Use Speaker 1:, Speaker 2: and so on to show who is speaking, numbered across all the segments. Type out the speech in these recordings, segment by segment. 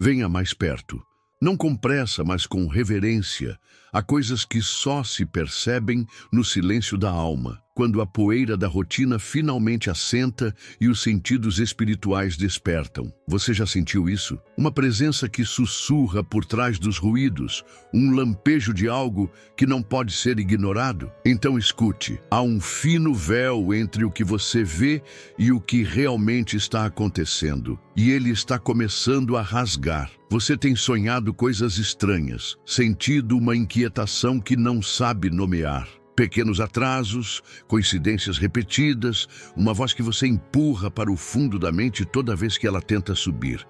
Speaker 1: Venha mais perto. Não com pressa, mas com reverência. Há coisas que só se percebem no silêncio da alma, quando a poeira da rotina finalmente assenta e os sentidos espirituais despertam. Você já sentiu isso? Uma presença que sussurra por trás dos ruídos, um lampejo de algo que não pode ser ignorado? Então escute, há um fino véu entre o que você vê e o que realmente está acontecendo, e ele está começando a rasgar. Você tem sonhado coisas estranhas, sentido uma inquietação que não sabe nomear. Pequenos atrasos, coincidências repetidas, uma voz que você empurra para o fundo da mente toda vez que ela tenta subir.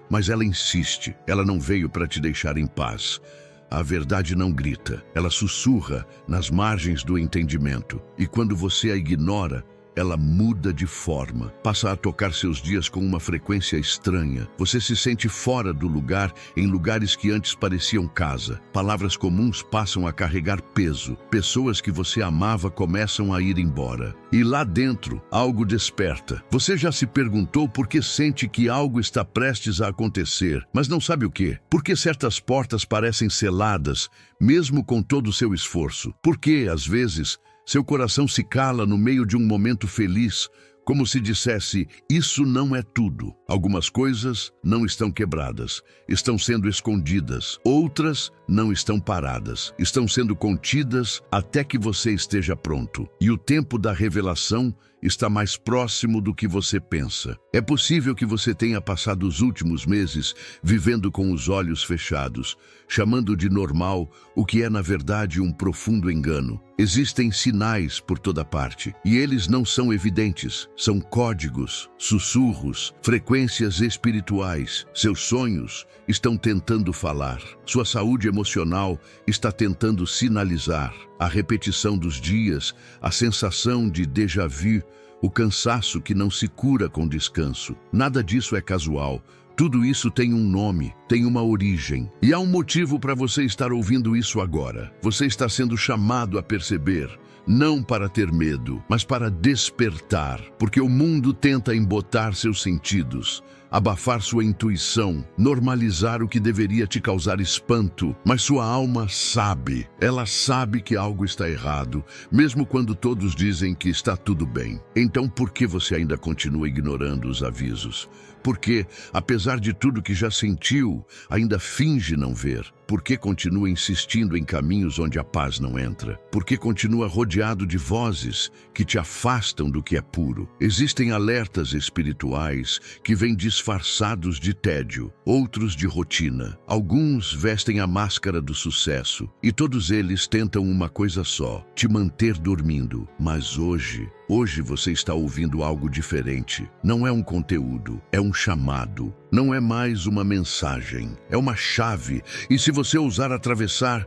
Speaker 1: Mas ela insiste, ela não veio para te deixar em paz. A verdade não grita, ela sussurra nas margens do entendimento. E quando você a ignora, ela muda de forma, passa a tocar seus dias com uma frequência estranha. Você se sente fora do lugar, em lugares que antes pareciam casa. Palavras comuns passam a carregar peso. Pessoas que você amava começam a ir embora. E lá dentro, algo desperta. Você já se perguntou por que sente que algo está prestes a acontecer, mas não sabe o quê? Por que certas portas parecem seladas, mesmo com todo o seu esforço? Por que, às vezes, seu coração se cala no meio de um momento feliz, como se dissesse, isso não é tudo. Algumas coisas não estão quebradas, estão sendo escondidas. Outras não estão paradas, estão sendo contidas até que você esteja pronto. E o tempo da revelação está mais próximo do que você pensa. É possível que você tenha passado os últimos meses vivendo com os olhos fechados, chamando de normal o que é na verdade um profundo engano. Existem sinais por toda parte, e eles não são evidentes. São códigos, sussurros, frequências espirituais. Seus sonhos estão tentando falar. Sua saúde emocional está tentando sinalizar. A repetição dos dias, a sensação de déjà vu, o cansaço que não se cura com descanso. Nada disso é casual. Tudo isso tem um nome, tem uma origem. E há um motivo para você estar ouvindo isso agora. Você está sendo chamado a perceber, não para ter medo, mas para despertar. Porque o mundo tenta embotar seus sentidos, abafar sua intuição, normalizar o que deveria te causar espanto. Mas sua alma sabe, ela sabe que algo está errado, mesmo quando todos dizem que está tudo bem. Então por que você ainda continua ignorando os avisos? Porque, apesar de tudo que já sentiu, ainda finge não ver? Por que continua insistindo em caminhos onde a paz não entra? Por que continua rodeado de vozes que te afastam do que é puro? Existem alertas espirituais que vêm disfarçados de tédio, outros de rotina. Alguns vestem a máscara do sucesso, e todos eles tentam uma coisa só: te manter dormindo. Mas hoje você está ouvindo algo diferente. Não é um conteúdo, é um chamado. Não é mais uma mensagem, é uma chave. E se você ousar atravessar,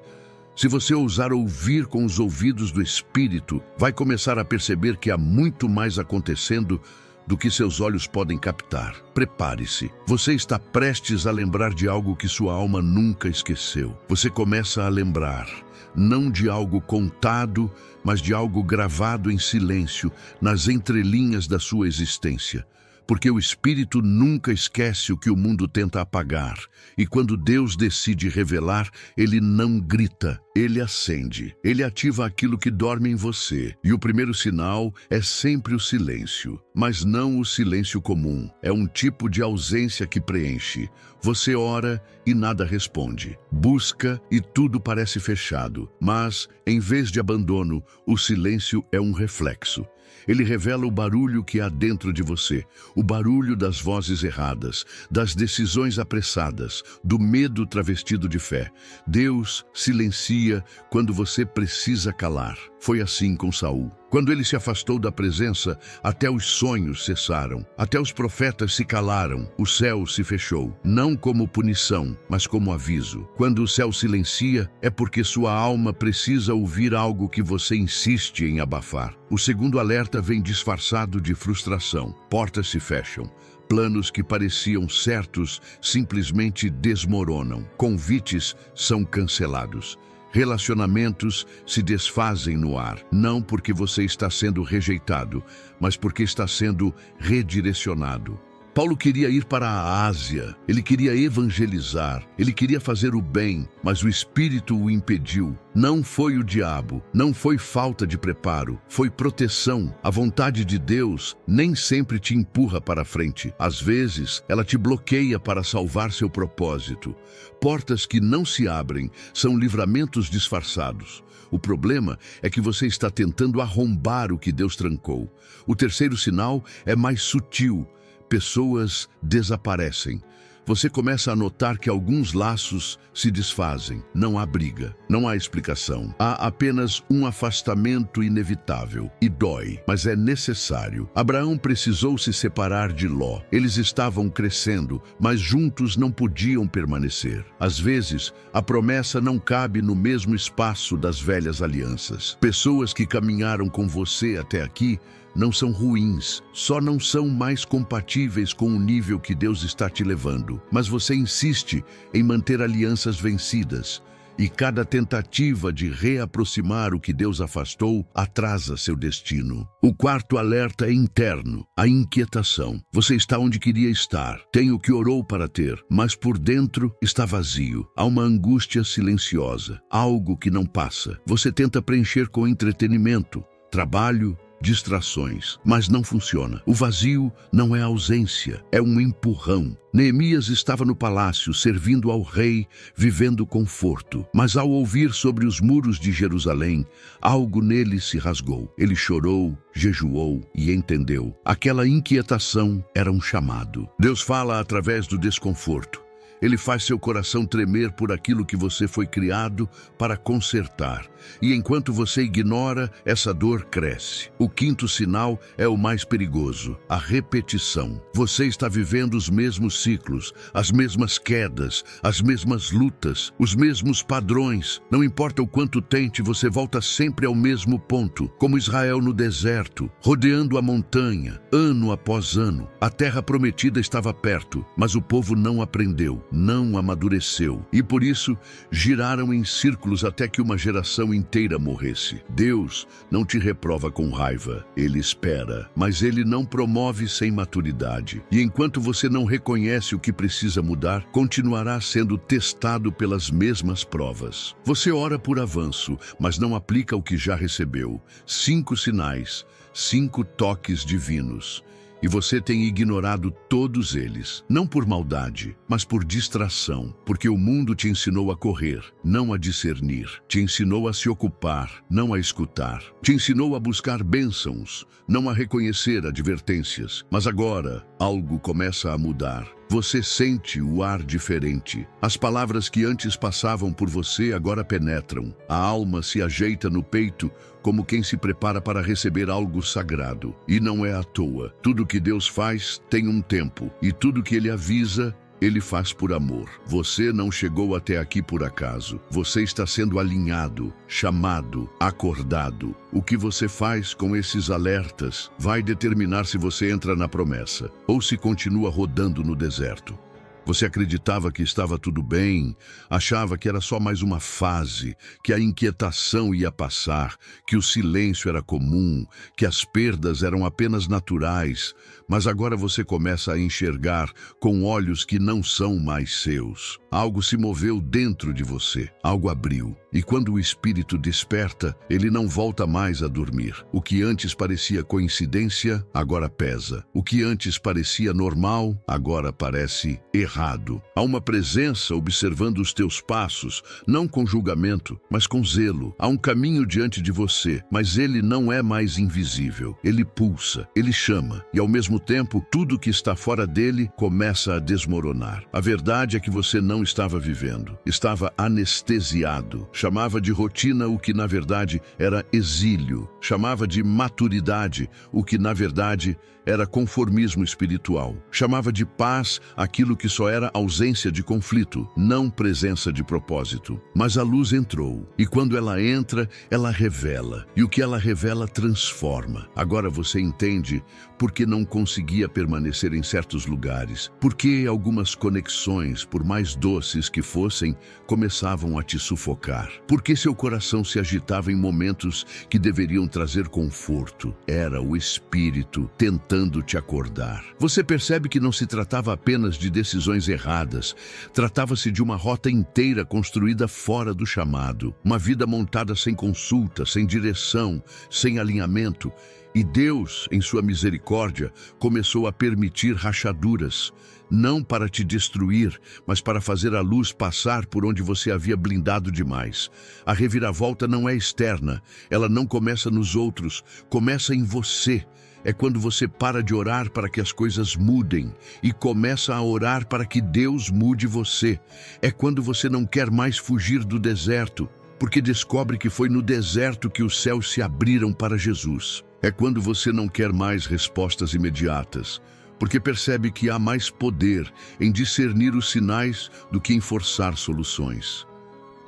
Speaker 1: se você ousar ouvir com os ouvidos do Espírito, vai começar a perceber que há muito mais acontecendo do que seus olhos podem captar. Prepare-se. Você está prestes a lembrar de algo que sua alma nunca esqueceu. Você começa a lembrar, não de algo contado, mas de algo gravado em silêncio, nas entrelinhas da sua existência. Porque o Espírito nunca esquece o que o mundo tenta apagar. E quando Deus decide revelar, Ele não grita, Ele acende. Ele ativa aquilo que dorme em você. E o primeiro sinal é sempre o silêncio. Mas não o silêncio comum. É um tipo de ausência que preenche. Você ora e nada responde. Busca e tudo parece fechado. Mas, em vez de abandono, o silêncio é um reflexo. Ele revela o barulho que há dentro de você, o barulho das vozes erradas, das decisões apressadas, do medo travestido de fé. Deus silencia quando você precisa calar. Foi assim com Saul. Quando ele se afastou da presença, até os sonhos cessaram, até os profetas se calaram, o céu se fechou, não como punição, mas como aviso. Quando o céu silencia, é porque sua alma precisa ouvir algo que você insiste em abafar. O segundo alerta vem disfarçado de frustração. Portas se fecham. Planos que pareciam certos simplesmente desmoronam. Convites são cancelados. Relacionamentos se desfazem no ar, não porque você está sendo rejeitado, mas porque está sendo redirecionado. Paulo queria ir para a Ásia, ele queria evangelizar, ele queria fazer o bem, mas o Espírito o impediu. Não foi o diabo, não foi falta de preparo, foi proteção. A vontade de Deus nem sempre te empurra para frente. Às vezes, ela te bloqueia para salvar seu propósito. Portas que não se abrem são livramentos disfarçados. O problema é que você está tentando arrombar o que Deus trancou. O terceiro sinal é mais sutil. Pessoas desaparecem. Você começa a notar que alguns laços se desfazem. Não há briga, não há explicação. Há apenas um afastamento inevitável e dói, mas é necessário. Abraão precisou se separar de Ló. Eles estavam crescendo, mas juntos não podiam permanecer. Às vezes, a promessa não cabe no mesmo espaço das velhas alianças. Pessoas que caminharam com você até aqui não são ruins, só não são mais compatíveis com o nível que Deus está te levando. Mas você insiste em manter alianças vencidas, e cada tentativa de reaproximar o que Deus afastou atrasa seu destino. O quarto alerta é interno, a inquietação. Você está onde queria estar, tem o que orou para ter, mas por dentro está vazio. Há uma angústia silenciosa, algo que não passa. Você tenta preencher com entretenimento, trabalho, distrações, mas não funciona. O vazio não é ausência, é um empurrão. Neemias estava no palácio, servindo ao rei, vivendo conforto. Mas ao ouvir sobre os muros de Jerusalém, algo nele se rasgou. Ele chorou, jejuou e entendeu. Aquela inquietação era um chamado. Deus fala através do desconforto. Ele faz seu coração tremer por aquilo que você foi criado para consertar. E enquanto você ignora, essa dor cresce. O quinto sinal é o mais perigoso, a repetição. Você está vivendo os mesmos ciclos, as mesmas quedas, as mesmas lutas, os mesmos padrões. Não importa o quanto tente, você volta sempre ao mesmo ponto, como Israel no deserto, rodeando a montanha, ano após ano. A terra prometida estava perto, mas o povo não aprendeu. Não amadureceu, e por isso giraram em círculos até que uma geração inteira morresse. Deus não te reprova com raiva, Ele espera, mas Ele não promove sem maturidade. E enquanto você não reconhece o que precisa mudar, continuará sendo testado pelas mesmas provas. Você ora por avanço, mas não aplica o que já recebeu. 5 sinais, 5 toques divinos. E você tem ignorado todos eles, não por maldade, mas por distração, porque o mundo te ensinou a correr, não a discernir, te ensinou a se ocupar, não a escutar, te ensinou a buscar bênçãos, não a reconhecer advertências. Mas agora, algo começa a mudar. Você sente o ar diferente. As palavras que antes passavam por você agora penetram. A alma se ajeita no peito como quem se prepara para receber algo sagrado. E não é à toa. Tudo que Deus faz tem um tempo. E tudo que Ele avisa, Ele faz por amor. Você não chegou até aqui por acaso. Você está sendo alinhado, chamado, acordado. O que você faz com esses alertas vai determinar se você entra na promessa ou se continua rodando no deserto. Você acreditava que estava tudo bem, achava que era só mais uma fase, que a inquietação ia passar, que o silêncio era comum, que as perdas eram apenas naturais, mas agora você começa a enxergar com olhos que não são mais seus. Algo se moveu dentro de você, algo abriu. E quando o espírito desperta, ele não volta mais a dormir. O que antes parecia coincidência, agora pesa. O que antes parecia normal, agora parece errado. Há uma presença observando os teus passos, não com julgamento, mas com zelo. Há um caminho diante de você, mas ele não é mais invisível. Ele pulsa, ele chama, e ao mesmo tempo, tudo que está fora dele começa a desmoronar. A verdade é que você não estava vivendo, estava anestesiado. Chamava de rotina o que na verdade era exílio. Chamava de maturidade o que na verdade era conformismo espiritual. Chamava de paz aquilo que só era ausência de conflito, não presença de propósito. Mas a luz entrou, e quando ela entra, ela revela. E o que ela revela transforma. Agora você entende porque não conseguia permanecer em certos lugares, porque algumas conexões, por mais doces que fossem, começavam a te sufocar, porque seu coração se agitava em momentos que deveriam trazer conforto. Era o Espírito tentando te acordar. Você percebe que não se tratava apenas de decisões erradas, tratava-se de uma rota inteira construída fora do chamado, uma vida montada sem consulta, sem direção, sem alinhamento. E Deus, em sua misericórdia, começou a permitir rachaduras, não para te destruir, mas para fazer a luz passar por onde você havia blindado demais. A reviravolta não é externa, ela não começa nos outros, começa em você. É quando você para de orar para que as coisas mudem e começa a orar para que Deus mude você. É quando você não quer mais fugir do deserto, porque descobre que foi no deserto que os céus se abriram para Jesus. É quando você não quer mais respostas imediatas, porque percebe que há mais poder em discernir os sinais do que em forçar soluções.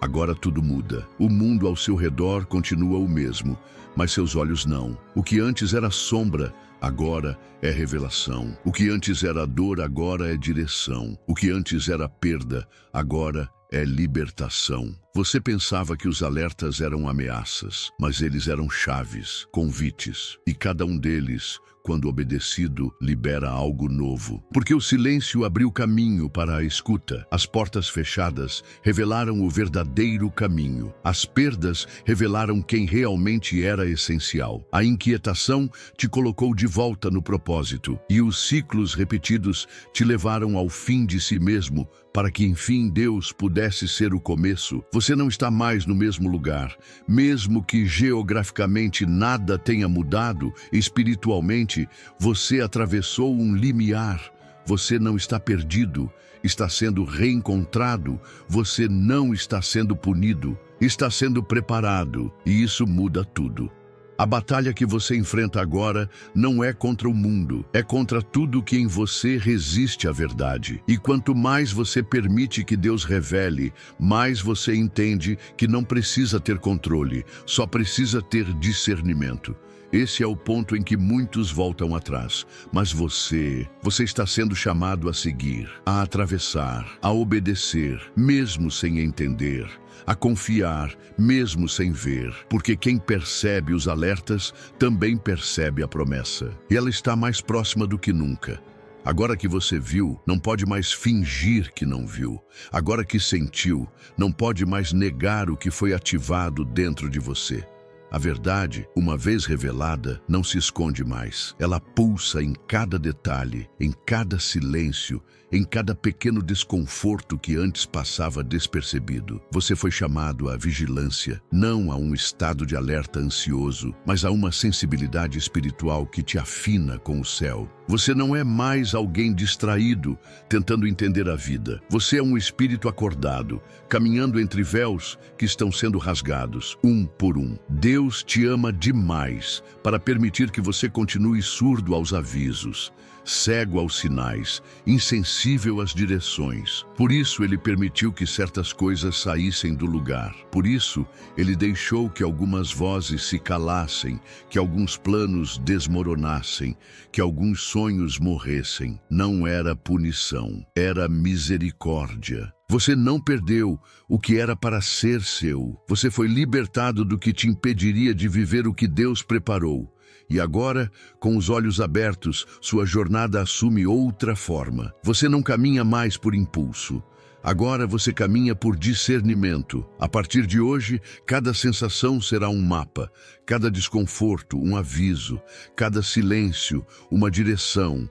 Speaker 1: Agora tudo muda. O mundo ao seu redor continua o mesmo, mas seus olhos não. O que antes era sombra, agora é revelação. O que antes era dor, agora é direção. O que antes era perda, agora é libertação. Você pensava que os alertas eram ameaças, mas eles eram chaves, convites, e cada um deles, quando obedecido, libera algo novo. Porque o silêncio abriu caminho para a escuta. As portas fechadas revelaram o verdadeiro caminho. As perdas revelaram quem realmente era essencial. A inquietação te colocou de volta no propósito, e os ciclos repetidos te levaram ao fim de si mesmo, para que enfim Deus pudesse ser o começo. Você não está mais no mesmo lugar. Mesmo que geograficamente nada tenha mudado, espiritualmente, você atravessou um limiar. Você não está perdido, está sendo reencontrado. Você não está sendo punido, está sendo preparado, e isso muda tudo. A batalha que você enfrenta agora não é contra o mundo, é contra tudo que em você resiste à verdade. E quanto mais você permite que Deus revele, mais você entende que não precisa ter controle, só precisa ter discernimento. Esse é o ponto em que muitos voltam atrás, mas você está sendo chamado a seguir, a atravessar, a obedecer, mesmo sem entender, a confiar, mesmo sem ver, porque quem percebe os alertas também percebe a promessa, e ela está mais próxima do que nunca. Agora que você viu, não pode mais fingir que não viu. Agora que sentiu, não pode mais negar o que foi ativado dentro de você. A verdade, uma vez revelada, não se esconde mais. Ela pulsa em cada detalhe, em cada silêncio, em cada pequeno desconforto que antes passava despercebido. Você foi chamado à vigilância, não a um estado de alerta ansioso, mas a uma sensibilidade espiritual que te afina com o céu. Você não é mais alguém distraído, tentando entender a vida. Você é um espírito acordado, caminhando entre véus que estão sendo rasgados, um por um. Deus te ama demais para permitir que você continue surdo aos avisos, cego aos sinais, insensível às direções. Por isso ele permitiu que certas coisas saíssem do lugar. Por isso ele deixou que algumas vozes se calassem, que alguns planos desmoronassem, que alguns sonhos morressem. Não era punição, era misericórdia. Você não perdeu o que era para ser seu. Você foi libertado do que te impediria de viver o que Deus preparou. E agora, com os olhos abertos, sua jornada assume outra forma. Você não caminha mais por impulso. Agora você caminha por discernimento. A partir de hoje, cada sensação será um mapa, cada desconforto, um aviso, cada silêncio, uma direção,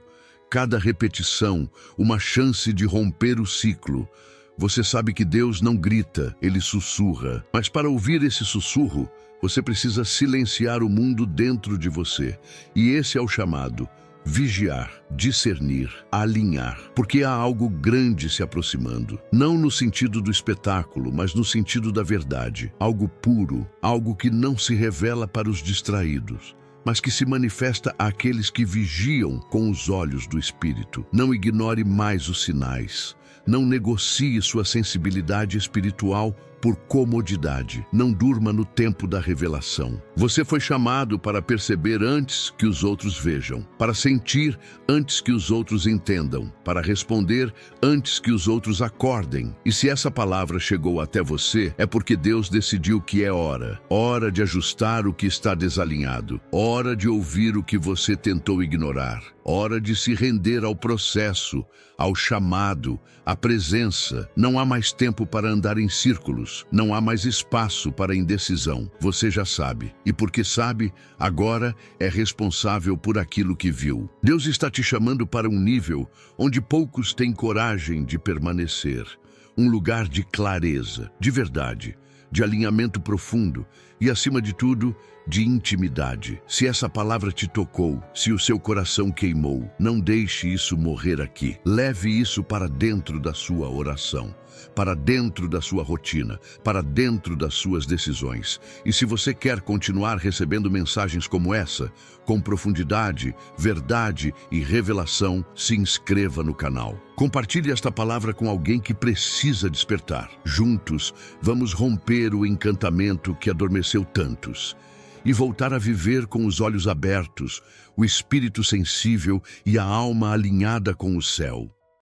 Speaker 1: cada repetição, uma chance de romper o ciclo. Você sabe que Deus não grita, ele sussurra. Mas para ouvir esse sussurro, você precisa silenciar o mundo dentro de você. E esse é o chamado: vigiar, discernir, alinhar. Porque há algo grande se aproximando. Não no sentido do espetáculo, mas no sentido da verdade. Algo puro, algo que não se revela para os distraídos, mas que se manifesta àqueles que vigiam com os olhos do Espírito. Não ignore mais os sinais. Não negocie sua sensibilidade espiritual por comodidade. Não durma no tempo da revelação. Você foi chamado para perceber antes que os outros vejam, para sentir antes que os outros entendam, para responder antes que os outros acordem. E se essa palavra chegou até você, é porque Deus decidiu que é hora de ajustar o que está desalinhado, hora de ouvir o que você tentou ignorar, hora de se render ao processo, ao chamado, à presença. Não há mais tempo para andar em círculos, não há mais espaço para indecisão. Você já sabe, e porque sabe, agora é responsável por aquilo que viu. Deus está te chamando para um nível onde poucos têm coragem de permanecer, um lugar de clareza, de verdade, de alinhamento profundo e, acima de tudo, de intimidade. Se essa palavra te tocou, se o seu coração queimou, não deixe isso morrer aqui. Leve isso para dentro da sua oração, para dentro da sua rotina, para dentro das suas decisões. E se você quer continuar recebendo mensagens como essa, com profundidade, verdade e revelação, se inscreva no canal. Compartilhe esta palavra com alguém que precisa despertar. Juntos, vamos romper o encantamento que adormeceu tantos e voltar a viver com os olhos abertos, o espírito sensível e a alma alinhada com o céu.